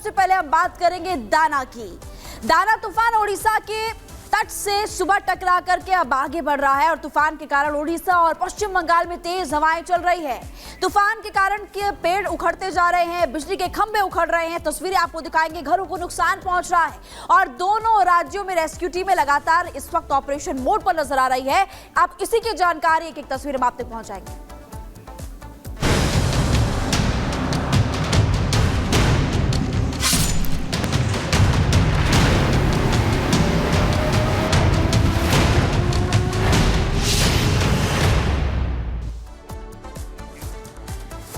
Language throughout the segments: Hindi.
सबसे पहले हम बात करेंगे दाना की। दाना तूफान ओडिशा के तट से सुबह टकरा करके अब आगे बढ़ रहा है और तूफान के कारण ओडिशा और पश्चिम बंगाल में तेज हवाएं चल रही है। तूफान के कारण के पेड़ उखड़ते जा रहे हैं, बिजली के खंभे उखड़ रहे हैं, तस्वीरें आपको दिखाएंगे, घरों को नुकसान पहुंच रहा है और दोनों राज्यों में रेस्क्यू टीमें लगातार इस वक्त ऑपरेशन मोड पर नजर आ रही है। आप इसी की जानकारी एक एक तस्वीर हम आप तक पहुंचाएंगे।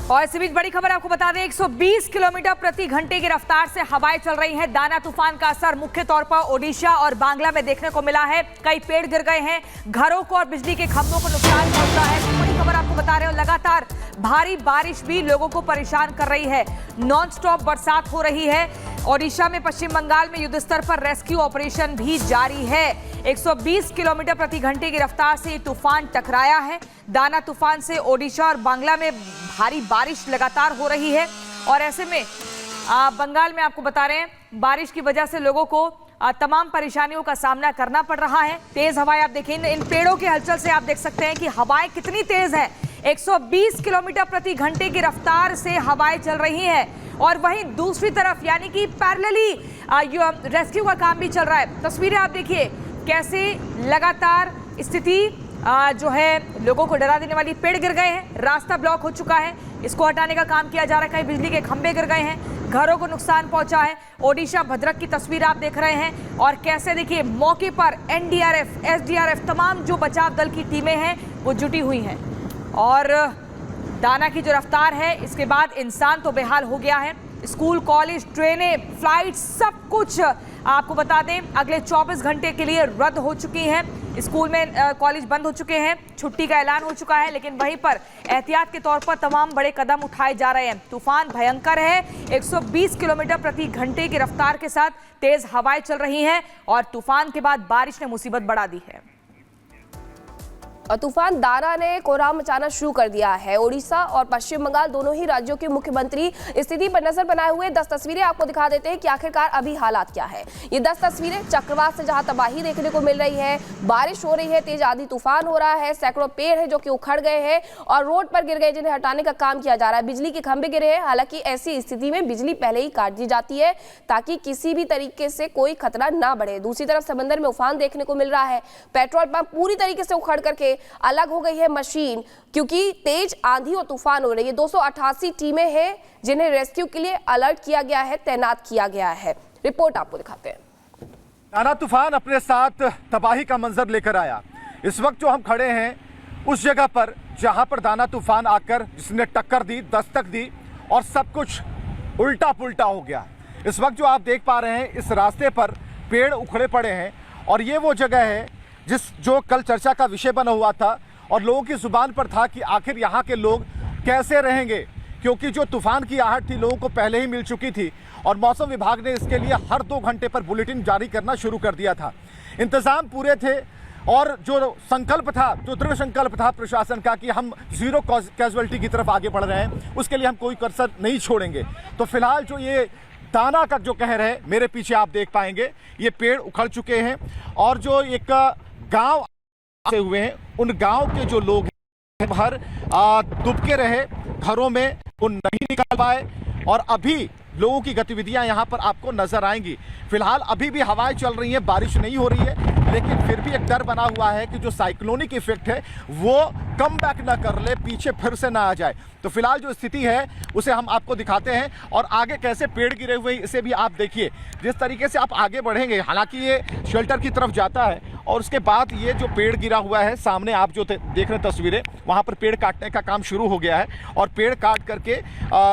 और इसी बीच बड़ी खबर आपको बता दें, 120 किलोमीटर प्रति घंटे की रफ्तार से हवाएं चल रही हैं। दाना तूफान का असर मुख्य तौर पर ओडिशा और बांग्ला में देखने को मिला है। कई पेड़ गिर गए हैं, घरों को और बिजली के खंभों को नुकसान पहुंचा है। बड़ी खबर आपको बता रहे हो, लगातार भारी बारिश भी लोगों को परेशान कर रही है। नॉन स्टॉप बरसात हो रही है। ओडिशा में पश्चिम बंगाल में युद्ध स्तर पर रेस्क्यू ऑपरेशन भी जारी है। 120 किलोमीटर प्रति घंटे की रफ्तार से तूफान टकराया है। दाना तूफान से ओडिशा और बांग्ला में भारी बारिश लगातार हो रही है और ऐसे में बंगाल में आपको बता रहे हैं, बारिश की वजह से लोगों को तमाम परेशानियों का सामना करना पड़ रहा है। तेज हवाएं आप देखें, इन पेड़ों के हलचल से आप देख सकते हैं कि हवाएं कितनी तेज है। 120 किलोमीटर प्रति घंटे की रफ्तार से हवाएं चल रही हैं और वहीं दूसरी तरफ यानी कि पैरेलली रेस्क्यू का काम भी चल रहा है। तस्वीरें आप देखिए कैसे लगातार स्थिति जो है लोगों को डरा देने वाली। पेड़ गिर गए हैं, रास्ता ब्लॉक हो चुका है, इसको हटाने का काम किया जा रहा है। कहीं बिजली के खंभे गिर गए हैं, घरों को नुकसान पहुंचा है। ओडिशा भद्रक की तस्वीर आप देख रहे हैं और कैसे देखिए मौके पर एनडीआरएफ, एसडीआरएफ, तमाम जो बचाव दल की टीमें हैं वो जुटी हुई हैं। और दाना की जो रफ्तार है, इसके बाद इंसान तो बेहाल हो गया है। स्कूल, कॉलेज, ट्रेनें, फ्लाइट, सब कुछ आपको बता दें अगले 24 घंटे के लिए रद्द हो चुकी हैं। स्कूल में कॉलेज बंद हो चुके हैं, छुट्टी का ऐलान हो चुका है, लेकिन वहीं पर एहतियात के तौर पर तमाम बड़े कदम उठाए जा रहे हैं। तूफान भयंकर है, 120 किलोमीटर प्रति घंटे की रफ्तार के साथ तेज हवाएं चल रही हैं और तूफान के बाद बारिश ने मुसीबत बढ़ा दी है। और तूफान दाना ने कोहराम मचाना शुरू कर दिया है। ओडिशा और पश्चिम बंगाल दोनों ही राज्यों के मुख्यमंत्री स्थिति पर नजर बनाए हुए 10 तस्वीरें आपको दिखा देते हैं कि आखिरकार अभी हालात क्या है। ये 10 तस्वीरें चक्रवात से जहां तबाही देखने को मिल रही है, बारिश हो रही है, तेज आंधी तूफान हो रहा है, सैकड़ों पेड़ है जो कि उखड़ गए हैं और रोड पर गिर गए जिन्हें हटाने का काम किया जा रहा है। बिजली के खंभे गिरे हैं, हालांकि ऐसी स्थिति में बिजली पहले ही काट दी जाती है ताकि किसी भी तरीके से कोई खतरा ना बढ़े। दूसरी तरफ समंदर में उफान देखने को मिल रहा है। पेट्रोल पंप पूरी तरीके से उखड़ करके अलग हो गई है मशीन, क्योंकि तेज आंधी और तूफान हो रही है। 288 टीमें हैं जिन्हें रेस्क्यू के लिए अलर्ट किया गया है, तैनात किया गया है। रिपोर्ट आपको दिखाते हैं। दाना तूफान अपने साथ तबाही का मंजर लेकर आया। इस वक्त जो हम खड़े हैं उस जगह पर जहां पर दाना तूफान आकर जिसने टक्कर दी, दस्तक दी और सब कुछ उल्टा पुल्टा हो गया। इस वक्त जो आप देख पा रहे हैं, इस रास्ते पर पेड़ उखड़े पड़े हैं और ये वो जगह है जो कल चर्चा का विषय बना हुआ था और लोगों की जुबान पर था कि आखिर यहाँ के लोग कैसे रहेंगे, क्योंकि जो तूफान की आहट थी लोगों को पहले ही मिल चुकी थी और मौसम विभाग ने इसके लिए हर 2 घंटे पर बुलेटिन जारी करना शुरू कर दिया था। इंतजाम पूरे थे और जो संकल्प था, जो दृढ़ संकल्प था प्रशासन का कि हम जीरो कैजुअलिटी की तरफ आगे बढ़ रहे हैं, उसके लिए हम कोई कसर नहीं छोड़ेंगे। तो फिलहाल जो ये दाना का जो कहर है, मेरे पीछे आप देख पाएंगे ये पेड़ उखड़ चुके हैं और जो एक गांव से हुए हैं, उन गांव के जो लोग हैं बाहर दुबके रहे घरों में, वो नहीं निकल पाए और अभी लोगों की गतिविधियां यहां पर आपको नजर आएंगी। फिलहाल अभी भी हवाएं चल रही हैं, बारिश नहीं हो रही है, लेकिन फिर भी एक डर बना हुआ है कि जो साइक्लोनिक इफेक्ट है वो कम बैक ना कर ले, पीछे फिर से ना आ जाए। तो फिलहाल जो स्थिति है उसे हम आपको दिखाते हैं और आगे कैसे पेड़ गिरे हुए हैं इसे भी आप देखिए। जिस तरीके से आप आगे बढ़ेंगे, हालांकि ये शेल्टर की तरफ जाता है और उसके बाद ये जो पेड़ गिरा हुआ है सामने आप जो देख रहे हैं तस्वीरें, वहाँ पर पेड़ काटने का काम शुरू हो गया है और पेड़ काट करके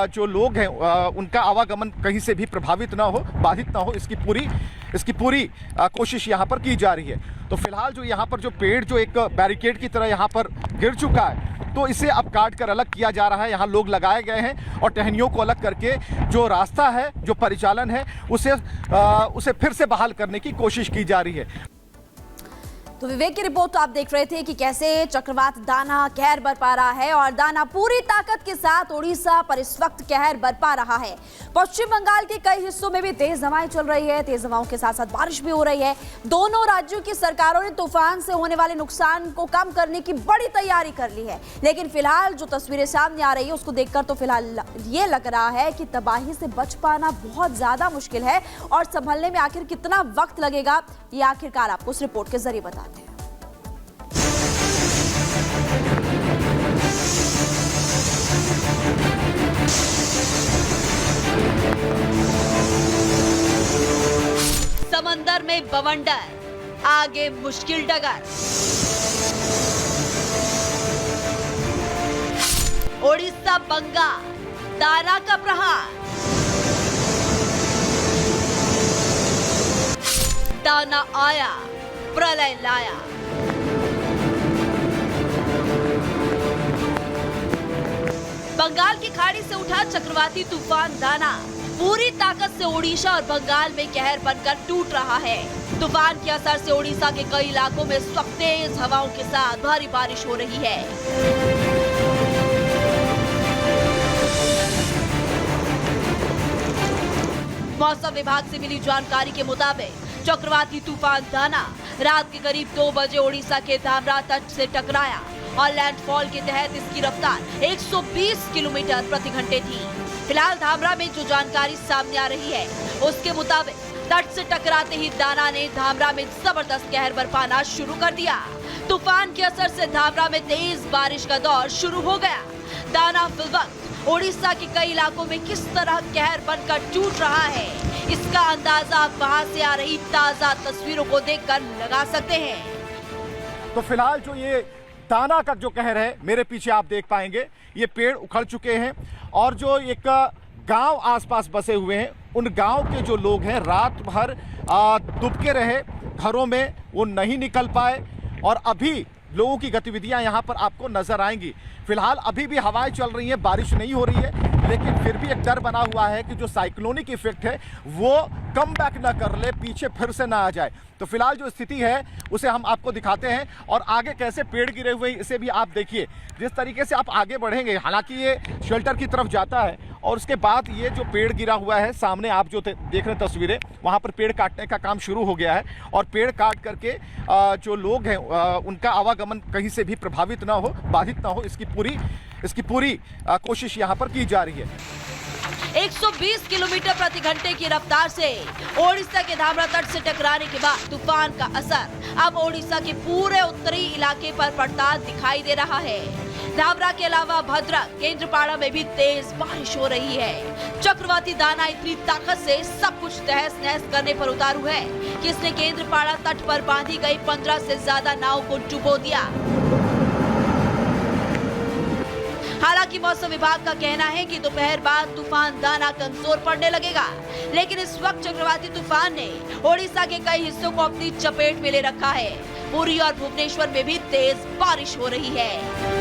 जो लोग हैं उनका आवागमन कहीं से भी प्रभावित ना हो, बाधित ना हो, इसकी पूरी कोशिश यहाँ पर की जा रही है। तो फिलहाल जो यहाँ पर जो पेड़ जो एक बैरिकेड की तरह यहाँ पर गिर चुका है, तो इसे अब काट कर अलग किया जा रहा है। यहाँ लोग लगाए गए हैं और टहनियों को अलग करके जो रास्ता है, जो परिचालन है, उसे फिर से बहाल करने की कोशिश की जा रही है। तो विवेक की रिपोर्ट तो आप देख रहे थे कि कैसे चक्रवात दाना कहर बरपा रहा है और दाना पूरी ताकत के साथ ओडिशा पर इस वक्त कहर बरपा रहा है। पश्चिम बंगाल के कई हिस्सों में भी तेज हवाएं चल रही है, तेज हवाओं के साथ साथ बारिश भी हो रही है। दोनों राज्यों की सरकारों ने तूफान से होने वाले नुकसान को कम करने की बड़ी तैयारी कर ली है, लेकिन फिलहाल जो तस्वीरें सामने आ रही है उसको देखकर तो फिलहाल ये लग रहा है कि तबाही से बच पाना बहुत ज्यादा मुश्किल है और संभलने में आखिर कितना वक्त लगेगा ये आखिरकार आपको इस रिपोर्ट के जरिए बताते हैं। समंदर में बवंडर, आगे मुश्किल डगर। ओडिशा बंगाल, दाना का प्रहार। दाना आया, प्रलय लाया। बंगाल की खाड़ी से उठा चक्रवाती तूफान दाना पूरी ताकत से ओडिशा और बंगाल में कहर बनकर टूट रहा है। तूफान के असर से ओडिशा के कई इलाकों में इस वक्त तेज हवाओं के साथ भारी बारिश हो रही है। मौसम विभाग से मिली जानकारी के मुताबिक चक्रवाती तूफान दाना रात के करीब 2 बजे ओडिशा के धामरा तट से टकराया और लैंडफॉल के तहत इसकी रफ्तार 120 किलोमीटर प्रति घंटे थी। फिलहाल धामरा में जो जानकारी सामने आ रही है उसके मुताबिक तट से टकराते ही दाना ने धामरा में जबरदस्त कहर बरपाना शुरू कर दिया। तूफान के असर से धामरा में तेज बारिश का दौर शुरू हो गया। दाना फिलवक्त ओडिशा के कई इलाकों में किस तरह कहर बनकर टूट रहा है, इसका अंदाजा आप वहां से आ रही ताजा तस्वीरों को देखकर लगा सकते हैं। तो फिलहाल जो ये दाना का जो कहर है मेरे पीछे आप देख पाएंगे, ये पेड़ उखड़ चुके हैं और जो एक गांव आसपास बसे हुए हैं उन गांव के जो लोग हैं रात भर दुबके रहे घरों में, वो नहीं निकल पाए और अभी लोगों की गतिविधियां यहां पर आपको नजर आएंगी। फिलहाल अभी भी हवाएं चल रही हैं, बारिश नहीं हो रही है, लेकिन फिर भी एक डर बना हुआ है कि जो साइक्लोनिक इफेक्ट है वो कम बैक ना कर ले, पीछे फिर से ना आ जाए। तो फिलहाल जो स्थिति है उसे हम आपको दिखाते हैं और आगे कैसे पेड़ गिरे हुए हैं इसे भी आप देखिए। जिस तरीके से आप आगे बढ़ेंगे, हालांकि ये शेल्टर की तरफ जाता है और उसके बाद ये जो पेड़ गिरा हुआ है सामने आप जो देख रहे हैं तस्वीरें, वहाँ पर पेड़ काटने का काम शुरू हो गया है और पेड़ काट करके जो लोग हैं उनका आवागमन कहीं से भी प्रभावित ना हो, बाधित ना हो, इसकी पूरी कोशिश यहाँ पर की जा रही है। 120 किलोमीटर प्रति घंटे की रफ्तार से ओडिशा के धामरा तट से टकराने के बाद तूफान का असर अब ओडिशा के पूरे उत्तरी इलाके पर पड़ता दिखाई दे रहा है। धामरा के अलावा भद्रक, केंद्रपाड़ा में भी तेज बारिश हो रही है। चक्रवाती दाना इतनी ताकत से सब कुछ तहस नहस करने पर उतारू है कि इसने केंद्रपाड़ा तट पर बांधी गई 15 से ज्यादा नाव को डुबो दिया। हालांकि मौसम विभाग का कहना है कि दोपहर बाद तूफान दाना कमजोर पड़ने लगेगा, लेकिन इस वक्त चक्रवाती तूफान ने ओडिशा के कई हिस्सों को अपनी चपेट में ले रखा है। पुरी और भुवनेश्वर में भी तेज बारिश हो रही है।